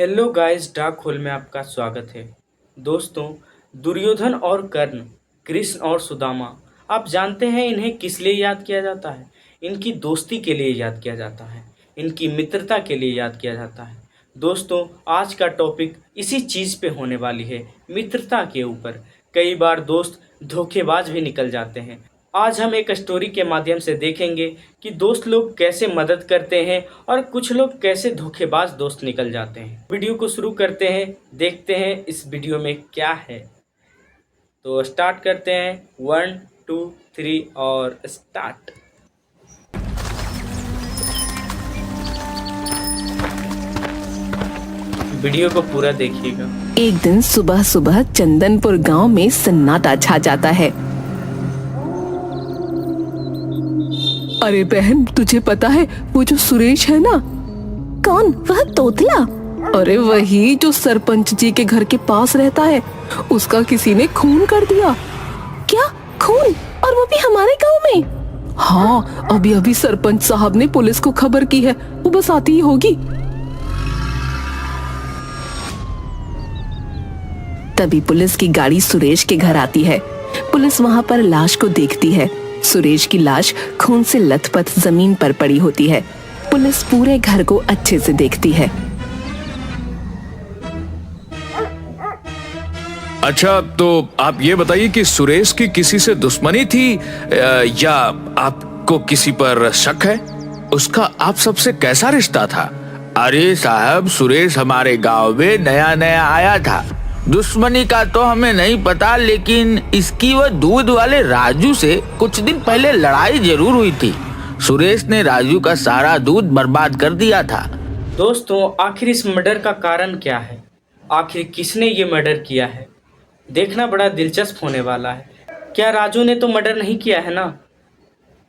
Hello guys, dark hole में आपका स्वागत है। दोस्तों, दुर्योधन और कर्ण, कृष्ण और सुदामा, आप जानते हैं इन्हें किस लिए याद किया जाता है? इनकी दोस्ती के लिए याद किया जाता है, इनकी मित्रता के लिए याद किया जाता है। दोस्तों, आज का टॉपिक इसी चीज़ पे होने वाली है, मित्रता के ऊपर। कई बार दोस्त धोखेबाज भी निकल जाते हैं। आज हम एक स्टोरी के माध्यम से देखेंगे कि दोस्त लोग कैसे मदद करते हैं और कुछ लोग कैसे धोखेबाज दोस्त निकल जाते हैं। वीडियो को शुरू करते हैं, देखते हैं इस वीडियो में क्या है। तो स्टार्ट करते हैं, 1 2 3 और स्टार्ट। वीडियो को पूरा देखिएगा। एक दिन सुबह सुबह चंदनपुर गांव में सन्नाटा छा जाता है। अरे बहन, तुझे पता है वो जो सुरेश है ना? कौन? वह तोतला? अरे वही जो सरपंच जी के घर के पास रहता है, उसका किसी ने खून कर दिया। क्या? खून? और वो भी हमारे गांव में? हाँ, अभी अभी सरपंच साहब ने पुलिस को खबर की है, वो बस आती ही होगी। तभी पुलिस की गाड़ी सुरेश के घर आती है। पुलिस वहाँ पर लाश को देखती है। सुरेश की लाश खून से लथपथ जमीन पर पड़ी होती है। पुलिस पूरे घर को अच्छे से देखती है। अच्छा, तो आप ये बताइए कि सुरेश की किसी से दुश्मनी थी या आपको किसी पर शक है? उसका आप सबसे कैसा रिश्ता था? अरे साहब, सुरेश हमारे गांव में नया नया आया था। दुश्मनी का तो हमें नहीं पता, लेकिन इसकी वह दूध वाले राजू से कुछ दिन पहले लड़ाई जरूर हुई थी। सुरेश ने राजू का सारा दूध बर्बाद कर दिया था। दोस्तों, आखिर इस मर्डर का कारण क्या है? आखिर किसने ये मर्डर किया है? देखना बड़ा दिलचस्प होने वाला है। क्या राजू ने तो मर्डर नहीं किया है ना?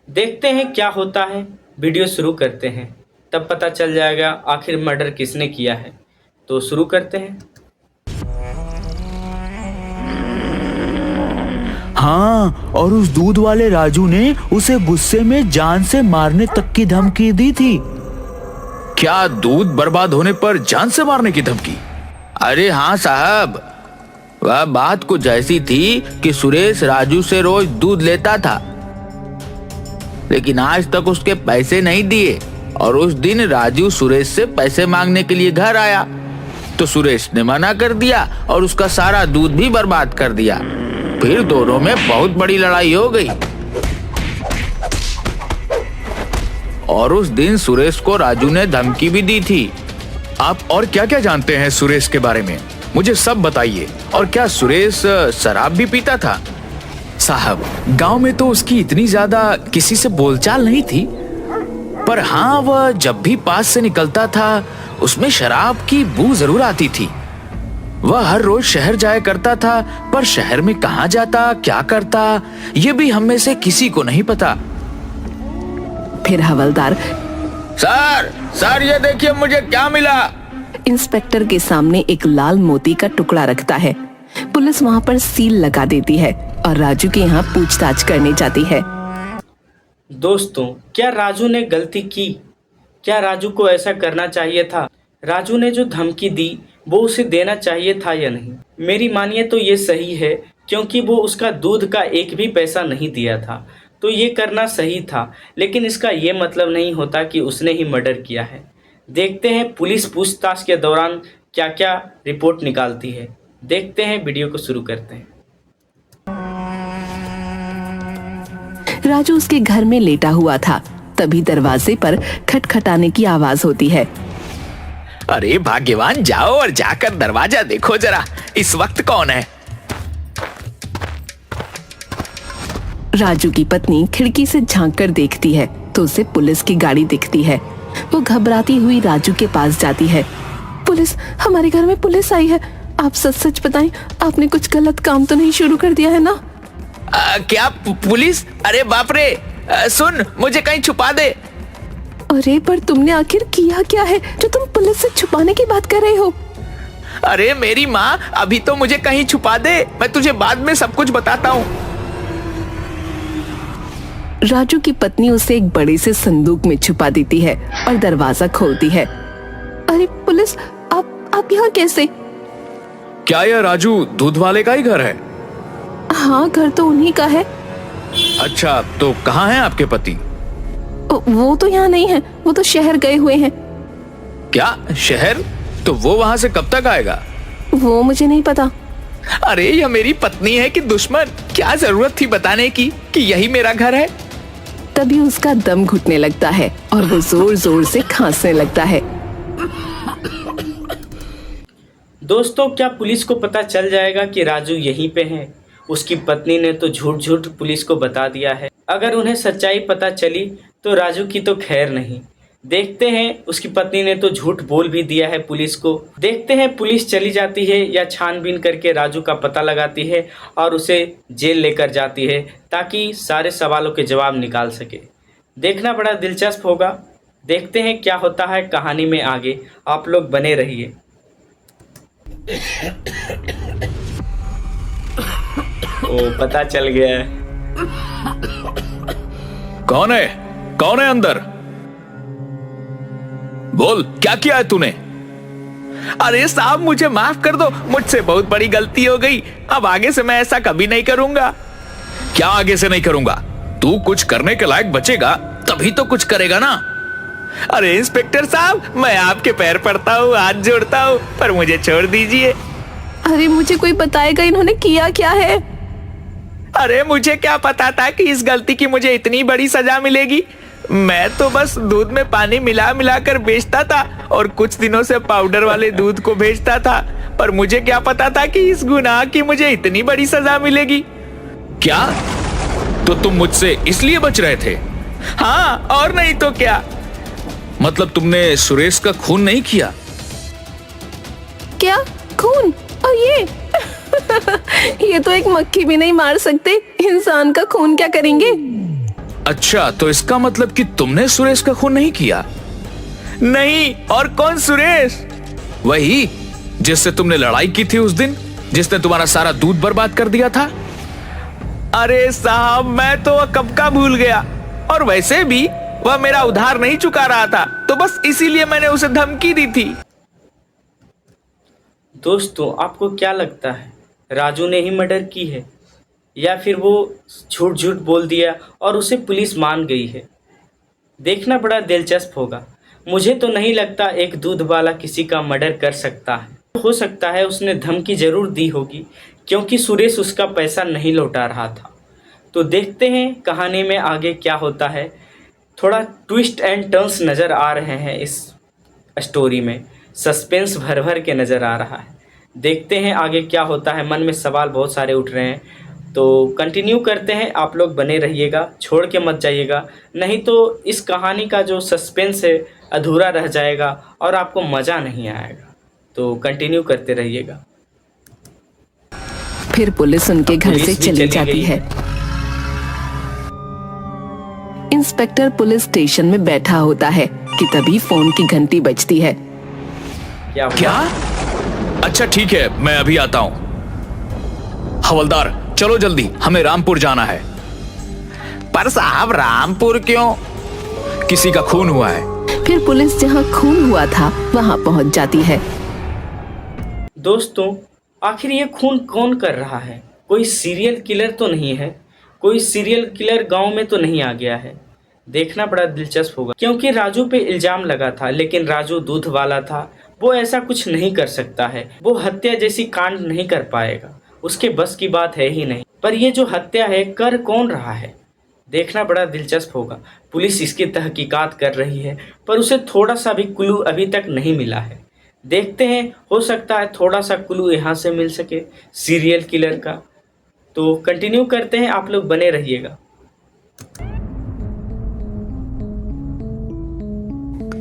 देखते हैं क्या होता है। वीडियो शुरू करते हैं, तब पता चल जाएगा आखिर मर्डर किसने किया है। तो शुरू करते हैं। हाँ, और उस दूध वाले राजू ने उसे गुस्से में जान से मारने तक की धमकी दी थी। क्या दूध बर्बाद होने पर जान से मारने की धमकी? अरे हाँ साहब, वह बात कुछ ऐसी थी कि सुरेश राजू से रोज दूध लेता था, लेकिन आज तक उसके पैसे नहीं दिए। और उस दिन राजू सुरेश से पैसे मांगने के लिए घर आया, तो सुरेश ने मना कर दिया और उसका सारा दूध भी बर्बाद कर दिया। फिर दोनों में बहुत बड़ी लड़ाई हो गई और उस दिन सुरेश को राजू ने धमकी भी दी थी। आप और क्या क्या जानते हैं सुरेश के बारे में? मुझे सब बताइए। और क्या सुरेश शराब भी पीता था? साहब, गांव में तो उसकी इतनी ज्यादा किसी से बोलचाल नहीं थी, पर हाँ, वह जब भी पास से निकलता था उसमें शराब की बू जरूर आती थी। वह हर रोज शहर जाया करता था, पर शहर में कहाँ जाता, क्या करता, ये भी हम में से किसी को नहीं पता। फिर हवलदार, सर ये देखिए मुझे क्या मिला। इंस्पेक्टर के सामने एक लाल मोती का टुकड़ा रखता है। पुलिस वहाँ पर सील लगा देती है और राजू के यहाँ पूछताछ करने जाती है। दोस्तों, क्या राजू ने गलती की? क्या राजू को ऐसा करना चाहिए था? राजू ने जो धमकी दी वो उसे देना चाहिए था या नहीं? मेरी मानिए तो ये सही है, क्योंकि वो उसका दूध का एक भी पैसा नहीं दिया था, तो ये करना सही था। लेकिन इसका ये मतलब नहीं होता कि उसने ही मर्डर किया है। देखते हैं पुलिस पूछताछ के दौरान क्या क्या रिपोर्ट निकालती है। देखते हैं, वीडियो को शुरू करते हैं। राजू उसके घर में लेटा हुआ था। तभी दरवाजे पर खटखटाने की आवाज होती है। अरे भाग्यवान, जाओ और जाकर दरवाजा देखो जरा, इस वक्त कौन है? राजू की पत्नी खिड़की से झांक कर देखती है तो उसे पुलिस की गाड़ी दिखती है। वो घबराती हुई राजू के पास जाती है। पुलिस, हमारे घर में पुलिस आई है। आप सच सच बताएं, आपने कुछ गलत काम तो नहीं शुरू कर दिया है ना? क्या पुलिस? अरे बाप रे, सुन, मुझे कहीं छुपा दे। अरे पर तुमने आखिर किया क्या है जो तुम पुलिस से छुपाने की बात कर रहे हो? अरे मेरी माँ, अभी तो मुझे कहीं छुपा दे, मैं तुझे बाद में सब कुछ बताता हूँ। राजू की पत्नी उसे एक बड़े से संदूक में छुपा देती है और दरवाजा खोलती है। अरे पुलिस, आप आप यहाँ कैसे? क्या यह राजू दूध वाले का ही घर है? हाँ, घर तो उन्हीं का है। अच्छा, तो कहाँ हैं आपके पति? वो तो यहाँ नहीं है, वो तो शहर गए हुए हैं। क्या शहर? तो वो वहाँ से कब तक आएगा? वो मुझे नहीं पता। अरे यह मेरी पत्नी है कि दुश्मन? क्या जरूरत थी बताने की कि यही मेरा घर है? तभी उसका दम घुटने लगता है और वो जोर जोर से खांसने लगता है। दोस्तों, क्या पुलिस को पता चल जाएगा कि राजू यहीं पे है? उसकी पत्नी ने तो झूठ झूठ पुलिस को बता दिया है। अगर उन्हें सच्चाई पता चली तो राजू की तो खैर नहीं। देखते हैं, उसकी पत्नी ने तो झूठ बोल भी दिया है पुलिस को। देखते हैं पुलिस चली जाती है या छानबीन करके राजू का पता लगाती है और उसे जेल लेकर जाती है ताकि सारे सवालों के जवाब निकाल सके। देखना बड़ा दिलचस्प होगा। देखते हैं क्या होता है कहानी में आगे। आप लोग बने रहिए। ओ, पता चल गया है। कौन है? कौन है अंदर? बोल, क्या किया है तूने? अरे साहब, मुझे माफ कर दो, मुझसे बहुत बड़ी गलती हो गई। अब आगे से मैं ऐसा कभी नहीं करूंगा। क्या आगे से नहीं करूंगा? तू कुछ करने के लायक बचेगा तभी तो कुछ करेगा ना। अरे इंस्पेक्टर साहब, मैं आपके पैर पड़ता हूँ, हाथ जोड़ता हूँ, पर मुझे छोड़ दीजिए। अरे मुझे कोई बताएगा इन्होंने किया क्या है? अरे मुझे क्या पता था कि इस गलती की मुझे इतनी बड़ी सजा मिलेगी। मैं तो बस दूध में पानी मिला मिला कर बेचता था और कुछ दिनों से पाउडर वाले दूध को बेचता था, पर मुझे क्या पता था कि इस गुनाह की मुझे इतनी बड़ी सजा मिलेगी। क्या? तो तुम मुझसे इसलिए बच रहे थे? हाँ, और नहीं तो क्या। मतलब तुमने सुरेश का खून नहीं किया? क्या खून? और ये ये तो एक मक्खी भी नहीं मार सकते, इंसान का खून क्या करेंगे? अच्छा, तो इसका मतलब कि तुमने सुरेश का खून नहीं किया? नहीं, और कौन सुरेश? वही जिससे तुमने लड़ाई की थी उस दिन, जिसने तुम्हारा सारा दूध बर्बाद कर दिया था। अरे साहब, मैं तो कब का भूल गया, और वैसे भी वह मेरा उधार नहीं चुका रहा था, तो बस इसीलिए मैंने उसे धमकी दी थी। दोस्तों, आपको क्या लगता है, राजू ने ही मर्डर की है या फिर वो झूठ झूठ बोल दिया और उसे पुलिस मान गई है? देखना बड़ा दिलचस्प होगा। मुझे तो नहीं लगता एक दूध वाला किसी का मर्डर कर सकता है। हो सकता है उसने धमकी जरूर दी होगी क्योंकि सुरेश उसका पैसा नहीं लौटा रहा था। तो देखते हैं कहानी में आगे क्या होता है। थोड़ा ट्विस्ट एंड टर्न्स नज़र आ रहे हैं इस स्टोरी में, सस्पेंस भर भर के नज़र आ रहा है। देखते हैं आगे क्या होता है। मन में सवाल बहुत सारे उठ रहे हैं, तो कंटिन्यू करते हैं। आप लोग बने रहिएगा, छोड़ के मत जाइएगा, नहीं तो इस कहानी का जो सस्पेंस है अधूरा रह जाएगा और आपको मज़ा नहीं आएगा। तो कंटिन्यू करते रहिएगा। फिर पुलिस उनके घर पुलिस से भी चली चली जाती गई। है। इंस्पेक्टर पुलिस स्टेशन में बैठा होता है कि तभी फोन की घंटी बजती है। क्या हुआ? क्या? अच्छा ठीक है, मैं अभी आता हूं। हवलदार, चलो जल्दी, हमें रामपुर जाना है। पर साहब, रामपुर क्यों? किसी का खून हुआ है। फिर पुलिस जहाँ खून हुआ था वहाँ पहुँच जाती है। दोस्तों, आखिर ये खून कौन कर रहा है? कोई सीरियल किलर तो नहीं है? कोई सीरियल किलर गांव में तो नहीं आ गया है? देखना बड़ा दिलचस्प होगा क्योंकि राजू पे इल्जाम लगा था, लेकिन राजू दूध वाला था, वो ऐसा कुछ नहीं कर सकता है। वो हत्या जैसी कांड नहीं कर पाएगा, उसके बस की बात है ही नहीं। पर ये जो हत्या है कर कौन रहा है? देखना बड़ा दिलचस्प होगा। पुलिस इसकी तहकीकात कर रही है पर उसे थोड़ा सा भी क्लू अभी तक नहीं मिला है। देखते हैं, हो सकता है थोड़ा सा क्लू यहाँ से मिल सके सीरियल किलर का। तो कंटिन्यू करते हैं, आप लोग बने रहिएगा।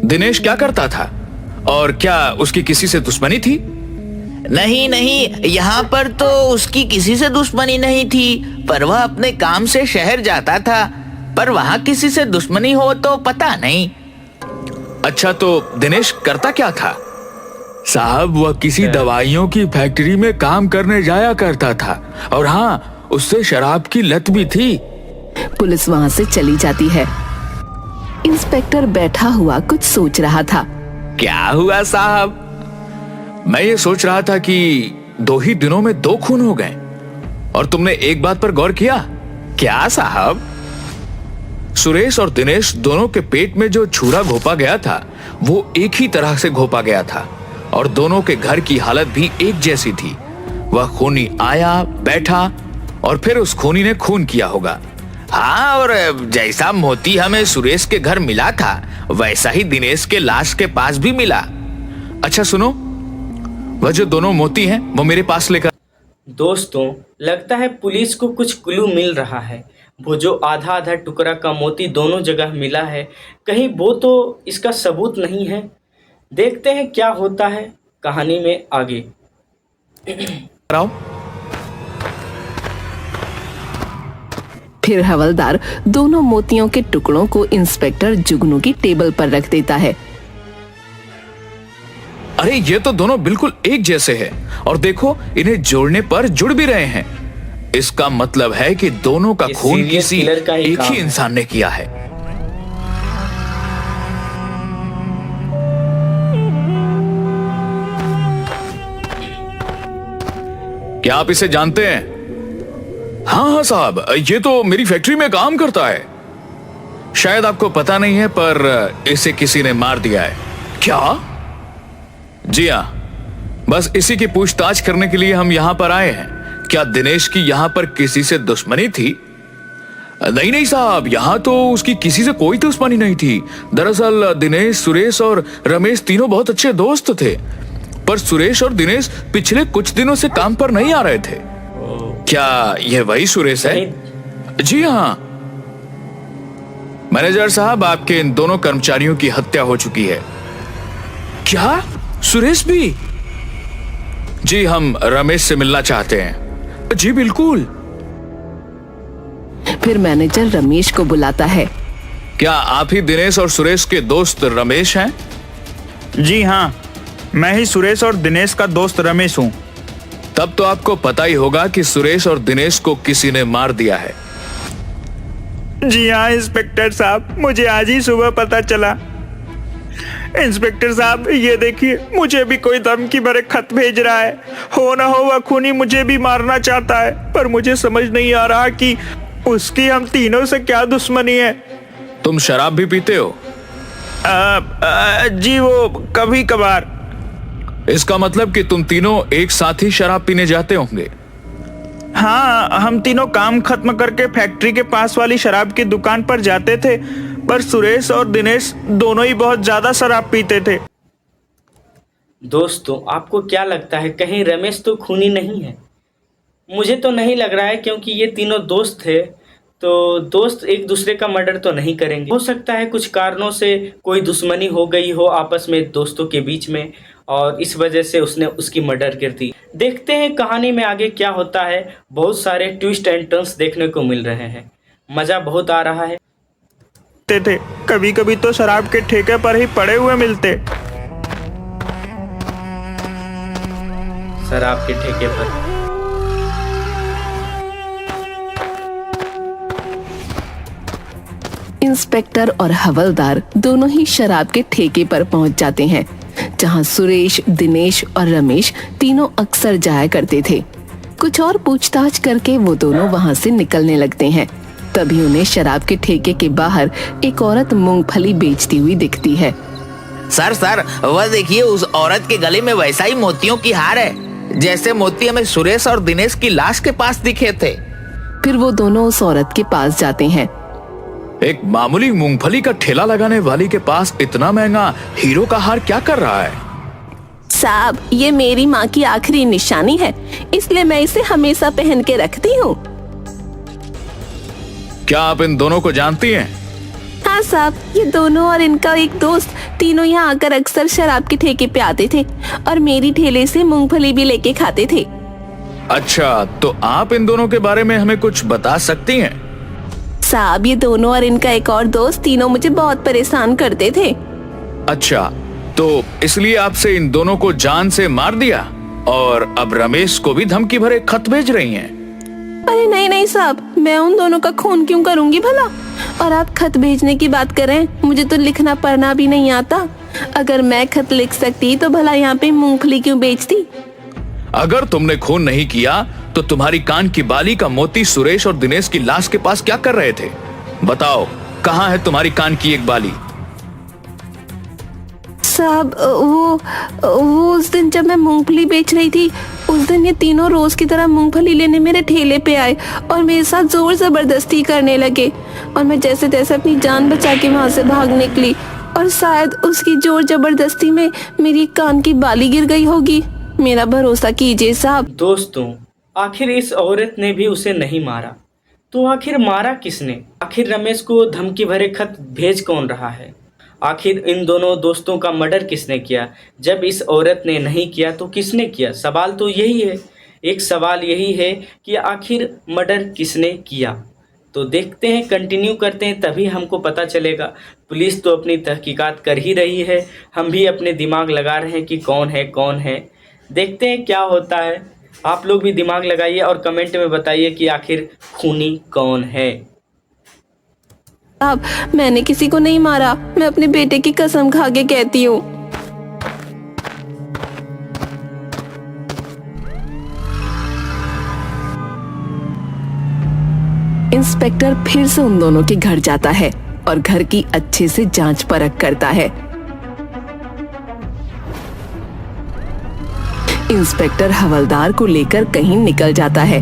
दिनेश क्या करता था और क्या उसकी किसी से दुश्मनी थी? नहीं नहीं, यहाँ पर तो उसकी किसी से दुश्मनी नहीं थी, पर वह अपने काम से शहर जाता था। पर वहाँ किसी से दुश्मनी हो तो पता नहीं। अच्छा, तो दिनेश करता क्या था? साहब, वह किसी दवाइयों की फैक्ट्री में काम करने जाया करता था, और हाँ, उससे शराब की लत भी थी। पुलिस वहाँ से चली जाती है। इंस्पेक्टर बैठा हुआ कुछ सोच रहा था। क्या हुआ साहब? मैं ये सोच रहा था कि 2 ही दिनों में 2 खून हो गए। और तुमने एक बात पर गौर किया? क्या साहब? सुरेश और दिनेश दोनों के पेट में जो छुरा घोपा गया था वो एक ही तरह से घोपा गया था और दोनों के घर की हालत भी एक जैसी थी। वह खूनी आया, बैठा और फिर उस खूनी ने खून किया होगा। हाँ, और जैसा मोती हमें सुरेश के घर मिला था वैसा ही दिनेश के लाश के पास भी मिला। अच्छा सुनो, वह जो दोनों मोती हैं वो मेरे पास लेकर। दोस्तों, लगता है पुलिस को कुछ क्लू मिल रहा है। वो जो आधा आधा टुकड़ा का मोती दोनों जगह मिला है, कहीं वो तो इसका सबूत नहीं है। देखते हैं क्या होता है कहानी में आगे। आओ। फिर हवलदार दोनों मोतियों के टुकड़ों को इंस्पेक्टर जुगनू की टेबल पर रख देता है। अरे ये तो दोनों बिल्कुल एक जैसे हैं और देखो इन्हें जोड़ने पर जुड़ भी रहे हैं। इसका मतलब है कि दोनों का ये खून serial किसी killer का ही एक काम ही है। इंसान ने किया है। क्या आप इसे जानते हैं? हाँ हाँ साहब, ये तो मेरी फैक्ट्री में काम करता है। शायद आपको पता नहीं है पर इसे किसी ने मार दिया है। क्या? जी हाँ, बस इसी की पूछताछ करने के लिए हम यहाँ पर आए हैं। क्या दिनेश की यहाँ पर किसी से दुश्मनी थी? नहीं नहीं साहब, यहाँ तो उसकी किसी से कोई दुश्मनी नहीं थी। दरअसल दिनेश, सुरेश और रमेश तीनों बहुत अच्छे दोस्त थे, पर सुरेश और दिनेश पिछले कुछ दिनों से काम पर नहीं आ रहे थे। क्या यह वही सुरेश है? जी हाँ मैनेजर साहब, आपके इन दोनों कर्मचारियों की हत्या हो चुकी है। क्या? सुरेश भी? जी, हम रमेश से मिलना चाहते हैं। जी बिल्कुल। फिर मैनेजर रमेश को बुलाता है। क्या आप ही दिनेश और सुरेश के दोस्त रमेश हैं? जी हाँ, मैं ही सुरेश और दिनेश का दोस्त रमेश हूँ। तब तो आपको पता ही होगा कि सुरेश और दिनेश को किसी ने मार दिया है। जी हाँ इंस्पेक्टर साहब, मुझे आज ही सुबह पता चला। इंस्पेक्टर साहब, ये देखिए, मुझे भी कोई धमकी भरे खत भेज रहा है। हो ना हो वह खूनी मुझे भी मारना चाहता है, पर मुझे समझ नहीं आ रहा कि उसकी हम तीनों से क्या दुश्मनी है। तुम शराब भी पीते हो? जी वो कभी कभार। इसका मतलब कि तुम तीनों एक साथ ही शराब पीने जाते होंगे। हाँ, हम तीनों काम खत्म करके फैक्ट्री के पास वाली शराब की दुकान पर जाते थे, पर सुरेश और दिनेश दोनों ही बहुत ज्यादा शराब पीते थे। दोस्तों, आपको क्या लगता है कहीं रमेश तो खूनी नहीं है? मुझे तो नहीं लग रहा है, क्योंकि ये तीनों दोस्त थे, तो दोस्त एक दूसरे का मर्डर तो नहीं करेंगे। हो सकता है कुछ कारणों से कोई दुश्मनी हो गई हो आपस में दोस्तों के बीच में, और इस वजह से उसने उसकी मर्डर कर दी। देखते हैं कहानी में आगे क्या होता है। बहुत सारे ट्विस्ट एंड टर्न्स देखने को मिल रहे हैं, मज़ा बहुत आ रहा है। थे कभी कभी तो शराब के ठेके पर ही पड़े हुए मिलते। शराब के ठेके पर इंस्पेक्टर और हवलदार दोनों ही शराब के ठेके पर पहुंच जाते हैं, जहां सुरेश, दिनेश और रमेश तीनों अक्सर जाया करते थे। कुछ और पूछताछ करके वो दोनों वहां से निकलने लगते हैं। तभी उन्हें शराब के ठेके के बाहर एक औरत मूंगफली बेचती हुई दिखती है। सर, वह देखिए, उस औरत के गले में वैसा ही मोतियों की हार है जैसे मोती हमें सुरेश और दिनेश की लाश के पास दिखे थे। फिर वो दोनों उस औरत के पास जाते हैं। एक मामूली मूंगफली का ठेला लगाने वाली के पास इतना महंगा हीरो का हार क्या कर रहा है? साहब, ये मेरी माँ की आखिरी निशानी है, इसलिए मैं इसे हमेशा पहन के रखती हूँ। क्या आप इन दोनों को जानती हैं? हाँ साहब, ये दोनों और इनका एक दोस्त तीनों यहाँ आकर अक्सर शराब के ठेके पे आते थे और मेरी ठेले से मूंगफली भी लेके खाते थे। अच्छा, तो आप इन दोनों के बारे में हमें कुछ बता सकती हैं? साहब, ये दोनों और इनका एक और दोस्त तीनों मुझे बहुत परेशान करते थे। अच्छा, तो इसलिए आपसे इन दोनों को जान से मार दिया और अब रमेश को भी धमकी भरे खत भेज रही हैं। अरे नहीं साहब, मैं उन दोनों का खून क्यों करूंगी भला? और आप खत भेजने की बात कर रहे हैं, मुझे तो लिखना पढ़ना भी नहीं आता। अगर मैं खत लिख सकती तो भला यहाँ पे मूंगफली क्यों बेचती? अगर तुमने खून नहीं किया तो तुम्हारी कान की बाली का मोती सुरेश और दिनेश की लाश के पास क्या कर रहे थे? बताओ, कहाँ है तुम्हारी कान की एक बाली? साहब वो उस दिन जब मैं मूंगफली बेच रही थी, उस दिन ये तीनों रोज की तरह मूंगफली लेने मेरे ठेले पे आए और मेरे साथ जोर जबरदस्ती करने लगे और मैं जैसे तैसे अपनी जान बचा के वहां से भाग निकली और शायद उसकी जोर जबरदस्ती में मेरी कान की बाली गिर गई होगी। मेरा भरोसा कीजिए साहब। दोस्तों, आखिर इस औरत ने भी उसे नहीं मारा, तो आखिर मारा किसने? आखिर रमेश को धमकी भरे खत भेज कौन रहा है? आखिर इन दोनों दोस्तों का मर्डर किसने किया? जब इस औरत ने नहीं किया तो किसने किया? सवाल तो यही है, एक सवाल यही है कि आखिर मर्डर किसने किया। तो देखते हैं, कंटिन्यू करते हैं, तभी हमको पता चलेगा। पुलिस तो अपनी तहकीकात कर ही रही है, हम भी अपने दिमाग लगा रहे हैं कि कौन है। देखते हैं क्या होता है। आप लोग भी दिमाग लगाइए और कमेंट में बताइए कि आखिर खूनी कौन है। साहब, मैंने किसी को नहीं मारा, मैं अपने बेटे की कसम खा के कहती हूँ। इंस्पेक्टर फिर से उन दोनों के घर जाता है और घर की अच्छे से जांच परख करता है। इंस्पेक्टर हवलदार को लेकर कहीं निकल जाता है।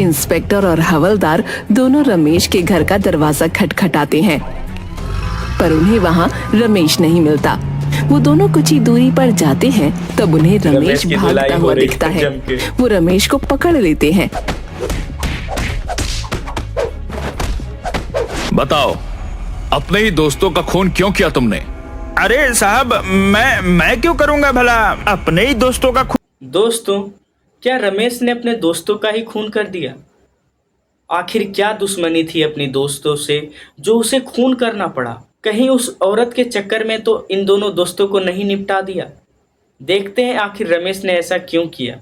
इंस्पेक्टर और हवलदार दोनों रमेश के घर का दरवाजा खटखटाते हैं, पर उन्हें वहां रमेश नहीं मिलता। वो दोनों कुछ ही दूरी पर जाते हैं, तब उन्हें रमेश की भागता धुलाई हो हुआ रही दिखता है है। जम के। वो रमेश को पकड़ लेते हैं। बताओ, अपने ही दोस्तों का खून क्यों किया तुमने? अरे साहब, मैं क्यों करूंगा भला? अपने ही दोस्तों का खून। दोस्तों, क्या रमेश ने अपने दोस्तों का ही खून कर दिया? आखिर क्या दुश्मनी थी अपनी दोस्तों से जो उसे खून करना पड़ा? कहीं उस औरत के चक्कर में तो इन दोनों दोस्तों को नहीं निपटा दिया? देखते हैं आखिर रमेश ने ऐसा क्यों किया।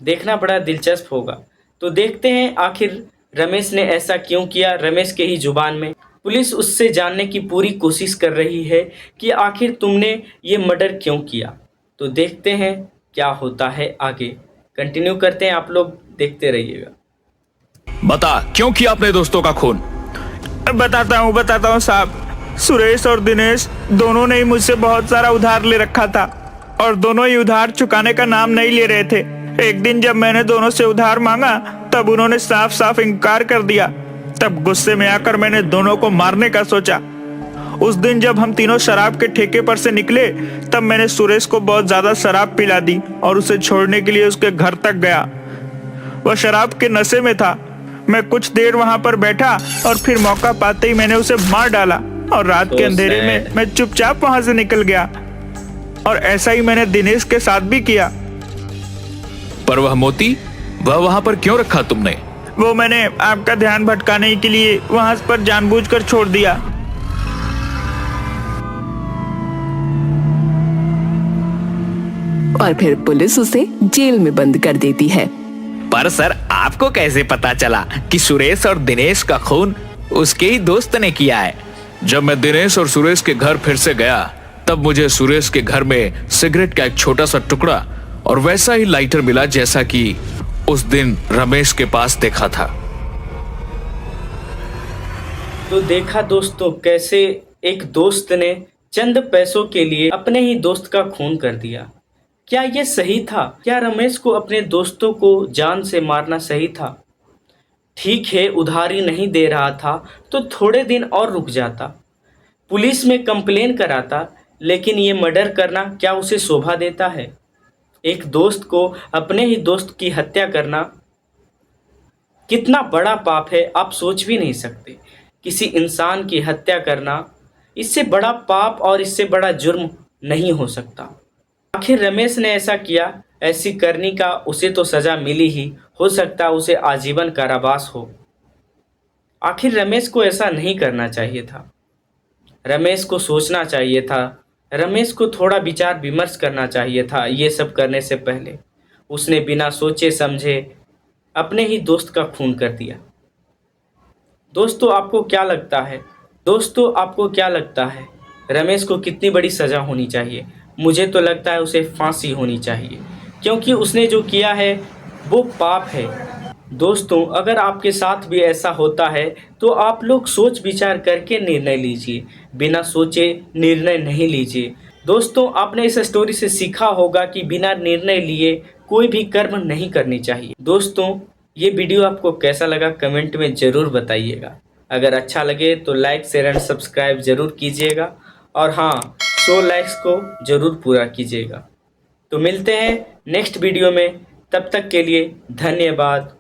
देखना बड़ा दिलचस्प होगा। तो देखते हैं आखिर रमेश ने ऐसा क्यों किया। रमेश के ही जुबान में पुलिस उससे जानने की पूरी कोशिश कर रही है कि आखिर तुमने ये मर्डर क्यों किया। तो देखते हैं क्या होता है आगे। कंटिन्यू करते हैं, आप लोग देखते रहिएगा। बता, क्यों किया अपने दोस्तों का खून? बताता हूँ साहब। सुरेश और दिनेश दोनों ने ही मुझसे बहुत सारा उधार ले रखा था और दोनों ही उधार चुकाने का नाम नहीं ले रहे थे। एक दिन जब मैंने दोनों से उधार मांगा तब उन्होंने साफ साफ इनकार कर दिया। तब गुस्से में आकर मैंने दोनों को मारने का सोचा। उस दिन जब हम तीनों शराब के ठेके पर से निकले तब मैंने सुरेश को बहुत ज्यादा शराब पिला दी और उसे छोड़ने के लिए उसके घर तक गया। वह शराब के नशे में था। मैं कुछ देर वहां पर बैठा और फिर मौका पाते ही मैंने उसे मार डाला और रात के अंधेरे में मैं चुपचाप वहां से निकल गया। और ऐसा ही मैंने दिनेश के साथ भी किया। पर वह मोती, वह वहां पर क्यों रखा तुमने? वो मैंने आपका ध्यान भटकाने के लिए वहां पर जानबूझकर छोड़ दिया। और फिर पुलिस उसे जेल में बंद कर देती है। पर सर, आपको कैसे पता चला कि सुरेश और दिनेश का खून उसके ही दोस्त ने किया है? जब मैं दिनेश और सुरेश के घर फिर से गया तब मुझे सुरेश के घर में सिगरेट का एक छोटा सा टुकड़ा और वैसा ही लाइटर मिला जैसा कि उस दिन रमेश के पास देखा था। तो देखा दोस्तों, कैसे एक दोस्त ने चंद पैसों के लिए अपने ही दोस्त का खून कर दिया। क्या ये सही था? क्या रमेश को अपने दोस्तों को जान से मारना सही था? ठीक है, उधारी नहीं दे रहा था तो थोड़े दिन और रुक जाता, पुलिस में कंप्लेन कराता, लेकिन ये मर्डर करना क्या उसे शोभा देता है? एक दोस्त को, अपने ही दोस्त की हत्या करना कितना बड़ा पाप है, आप सोच भी नहीं सकते। किसी इंसान की हत्या करना, इससे बड़ा पाप और इससे बड़ा जुर्म नहीं हो सकता। आखिर रमेश ने ऐसा किया, ऐसी करने का उसे तो सजा मिली ही, हो सकता उसे आजीवन कारावास हो। आखिर रमेश को ऐसा नहीं करना चाहिए था। रमेश को सोचना चाहिए था, रमेश को थोड़ा विचार विमर्श करना चाहिए था। ये सब करने से पहले उसने बिना सोचे समझे अपने ही दोस्त का खून कर दिया। दोस्तों, आपको क्या लगता है? रमेश को कितनी बड़ी सज़ा होनी चाहिए। मुझे तो लगता है उसे फांसी होनी चाहिए, क्योंकि उसने जो किया है वो पाप है। दोस्तों, अगर आपके साथ भी ऐसा होता है तो आप लोग सोच विचार करके निर्णय लीजिए, बिना सोचे निर्णय नहीं लीजिए। दोस्तों, आपने इस स्टोरी से सीखा होगा कि बिना निर्णय लिए कोई भी कर्म नहीं करनी चाहिए। दोस्तों, ये वीडियो आपको कैसा लगा कमेंट में ज़रूर बताइएगा। अगर अच्छा लगे तो लाइक शेयर एंड सब्सक्राइब ज़रूर कीजिएगा, और हाँ, 100 लाइक्स को ज़रूर पूरा कीजिएगा। तो मिलते हैं नेक्स्ट वीडियो में, तब तक के लिए धन्यवाद।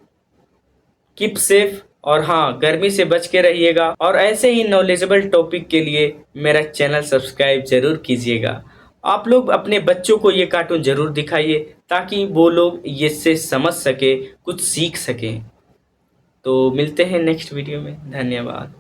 कीप सेफ, और हाँ, गर्मी से बच के रहिएगा, और ऐसे ही नॉलेजेबल टॉपिक के लिए मेरा चैनल सब्सक्राइब जरूर कीजिएगा। आप लोग अपने बच्चों को ये कार्टून जरूर दिखाइए, ताकि वो लोग इससे समझ सके, कुछ सीख सकें। तो मिलते हैं नेक्स्ट वीडियो में, धन्यवाद।